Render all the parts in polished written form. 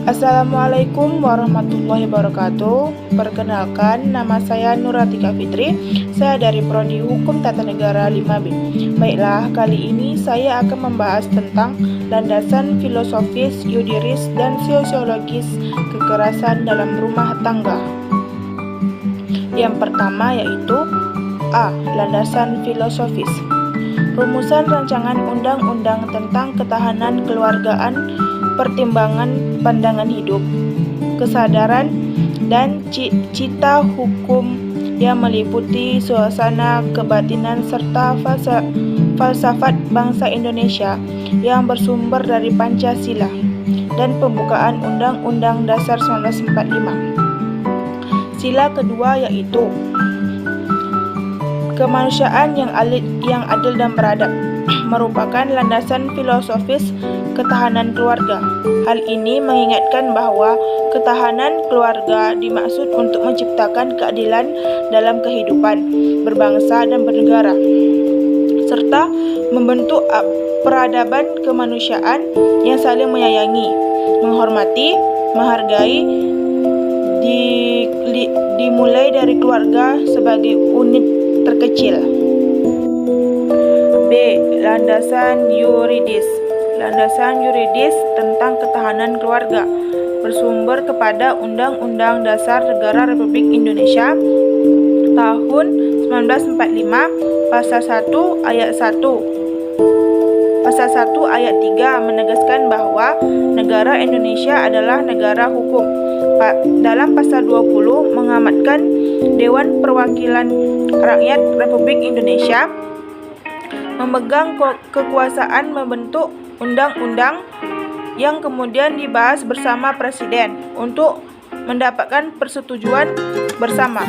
Assalamualaikum warahmatullahi wabarakatuh. Perkenalkan, nama saya Nuratika Fitri. Saya dari Prodi Hukum Tata Negara 5B. Baiklah, kali ini saya akan membahas tentang landasan filosofis, yudiris, dan sosiologis kekerasan dalam rumah tangga. Yang pertama yaitu A. Landasan filosofis. Rumusan rancangan undang-undang tentang ketahanan keluargaan, pertimbangan pandangan hidup, kesadaran, dan cita hukum yang meliputi suasana kebatinan serta falsafat bangsa Indonesia yang bersumber dari Pancasila dan pembukaan Undang-Undang Dasar 1945. Sila kedua yaitu kemanusiaan yang adil dan beradab, merupakan landasan filosofis ketahanan keluarga. Hal ini mengingatkan bahwa ketahanan keluarga dimaksud untuk menciptakan keadilan dalam kehidupan berbangsa dan bernegara, serta membentuk peradaban kemanusiaan yang saling menyayangi, menghormati, menghargai, dimulai dari keluarga sebagai unit terkecil. B. Landasan yuridis. Landasan yuridis tentang ketahanan keluarga bersumber kepada Undang-Undang Dasar Negara Republik Indonesia tahun 1945 Pasal 1 Ayat 1. Pasal 1 Ayat 3 menegaskan bahwa negara Indonesia adalah negara hukum. Dalam pasal 20 mengamatkan Dewan Perwakilan Rakyat Republik Indonesia memegang kekuasaan membentuk undang-undang yang kemudian dibahas bersama Presiden untuk mendapatkan persetujuan bersama.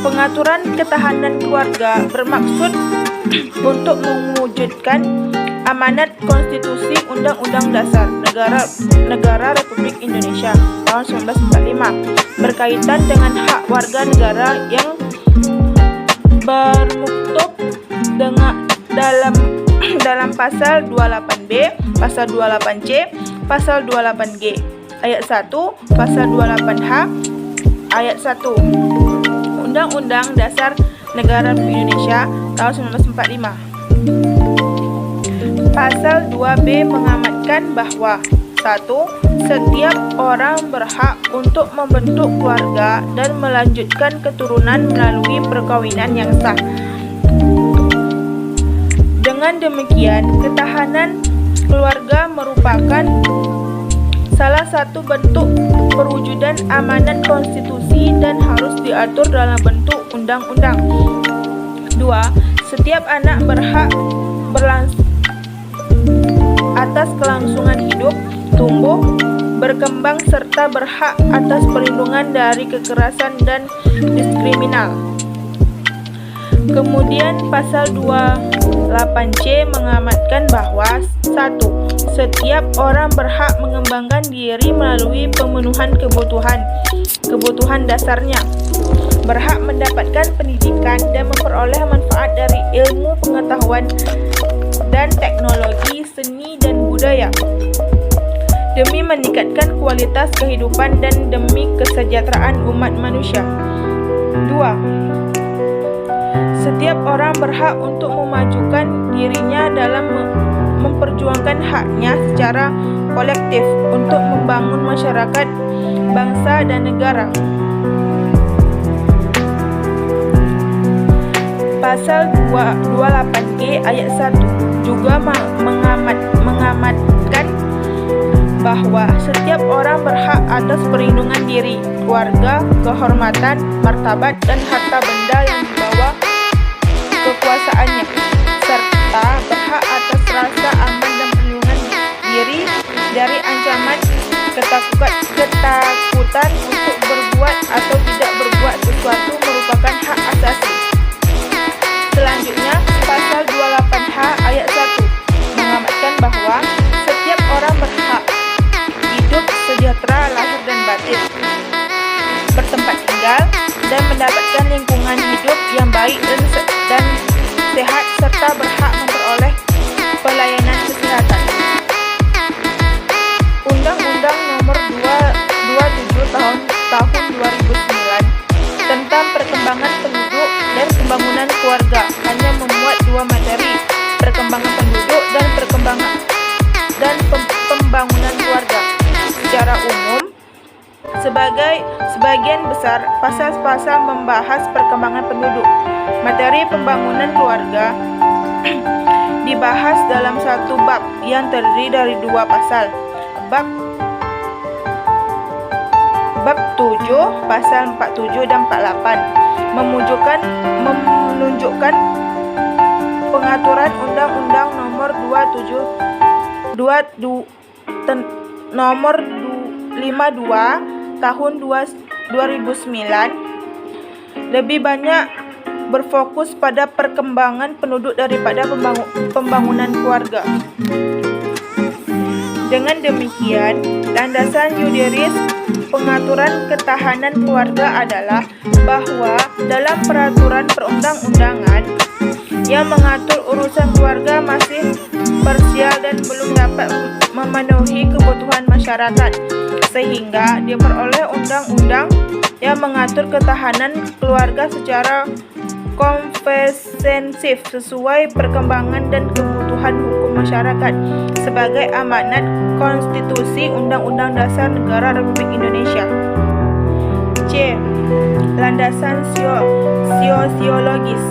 Pengaturan ketahanan keluarga bermaksud untuk mewujudkan amanat konstitusi Undang-Undang Dasar Negara Republik Indonesia tahun 1945 berkaitan dengan hak warga negara yang bermaktub dalam pasal 28B, pasal 28C, pasal 28G, ayat 1, pasal 28H, ayat 1, Undang-Undang Dasar Negara Republik Indonesia tahun 1945. Pasal 2B mengamatkan bahwa 1. Setiap orang berhak untuk membentuk keluarga dan melanjutkan keturunan melalui perkawinan yang sah. Dengan demikian, ketahanan keluarga merupakan salah satu bentuk perwujudan amanat konstitusi dan harus diatur dalam bentuk undang-undang. 2. Setiap anak berhak atas kelangsungan hidup, tumbuh, berkembang serta berhak atas perlindungan dari kekerasan dan diskriminal. Kemudian pasal 28C mengamatkan bahwa 1. Setiap orang berhak mengembangkan diri melalui pemenuhan kebutuhan dasarnya, berhak mendapatkan pendidikan dan memperoleh manfaat dari ilmu pengetahuan dan teknologi, seni dan budaya demi meningkatkan kualitas kehidupan dan demi kesejahteraan umat manusia. 2. Setiap orang berhak untuk memajukan dirinya dalam memperjuangkan haknya secara kolektif untuk membangun masyarakat, bangsa dan negara. Pasal 28G ayat 1 juga mengamatkan bahwa setiap orang berhak atas perlindungan diri, keluarga, kehormatan, martabat, dan harta benda yang dibawa kekuasaannya, serta berhak atas rasa aman dan perlindungan diri dari ancaman ketakutan untuk berbuat atau tidak berbuat sesuatu merupakan hak asasi. Selanjutnya, pasal 28H ayat 1 mengamatkan bahwa setiap orang berhak hidup sejahtera lahir dan batin, bertempat tinggal, dan mendapatkan lingkungan hidup yang baik dan sehat serta berhak memperoleh pelayanan kesehatan. Sebagian besar pasal-pasal membahas perkembangan penduduk. Materi pembangunan keluarga dibahas dalam satu bab yang terdiri dari 2 pasal. Bab 7 pasal 47 dan 48 menunjukkan pengaturan Undang-Undang Nomor 52 Tahun 2009 lebih banyak berfokus pada perkembangan penduduk daripada pembangunan keluarga. Dengan demikian, landasan yuridis pengaturan ketahanan keluarga adalah bahwa dalam peraturan perundang-undangan yang mengatur urusan keluarga masih parsial dan belum dapat memenuhi kebutuhan masyarakat, sehingga diperoleh undang-undang yang mengatur ketahanan keluarga secara komprehensif sesuai perkembangan dan kebutuhan hukum masyarakat sebagai amanat konstitusi Undang-Undang Dasar Negara Republik Indonesia. C. Landasan sosiologis.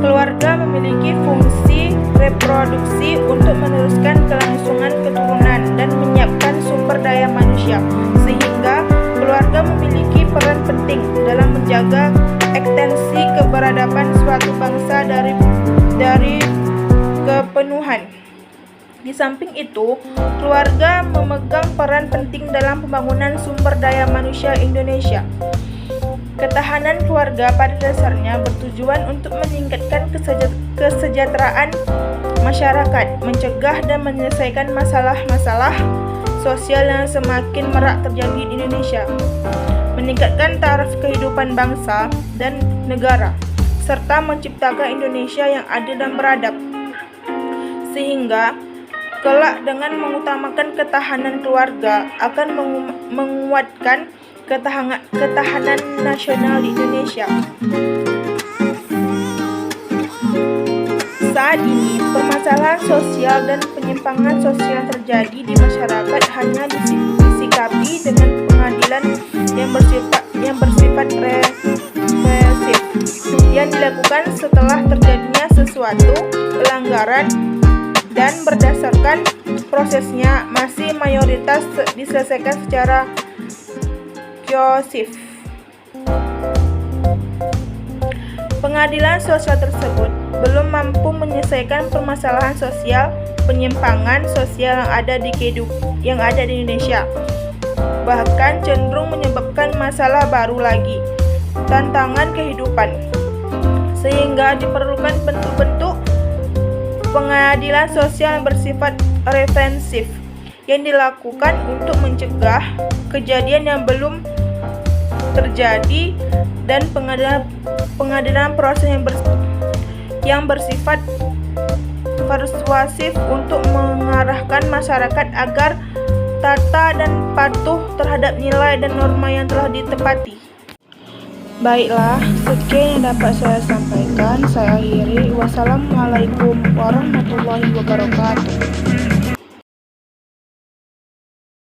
Keluarga memiliki fungsi reproduksi untuk meneruskan kelangsungan keturunan dan menyiapkan sumber daya manusia, sehingga keluarga memiliki peran penting dalam menjaga ekstensi keberadaban suatu bangsa dari kepenuhan. Di samping itu, keluarga memegang peran penting dalam pembangunan sumber daya manusia Indonesia. Ketahanan keluarga pada dasarnya bertujuan untuk meningkatkan kesejahteraan masyarakat, mencegah dan menyelesaikan masalah-masalah sosial yang semakin marak terjadi di Indonesia, meningkatkan taraf kehidupan bangsa dan negara, serta menciptakan Indonesia yang adil dan beradab. Sehingga kelak dengan mengutamakan ketahanan keluarga akan menguatkan ketahanan nasional di Indonesia. Saat ini, permasalahan sosial dan penyimpangan sosial terjadi di masyarakat hanya disikapi dengan pengadilan yang bersifat represif yang dilakukan setelah terjadinya sesuatu pelanggaran, dan berdasarkan prosesnya masih mayoritas diselesaikan secara koerasif. Pengadilan sosial tersebut belum mampu menyelesaikan permasalahan sosial, penyimpangan sosial yang ada di Indonesia, bahkan cenderung menyebabkan masalah baru lagi, tantangan kehidupan, sehingga diperlukan bentuk-bentuk pengadilan sosial yang bersifat represif yang dilakukan untuk mencegah kejadian yang belum terjadi, dan pengadilan proses yang bersifat persuasif untuk mengarahkan masyarakat agar tata dan patuh terhadap nilai dan norma yang telah ditepati. Baiklah, sekian yang dapat saya sampaikan. Saya akhiri. Wassalamualaikum warahmatullahi wabarakatuh.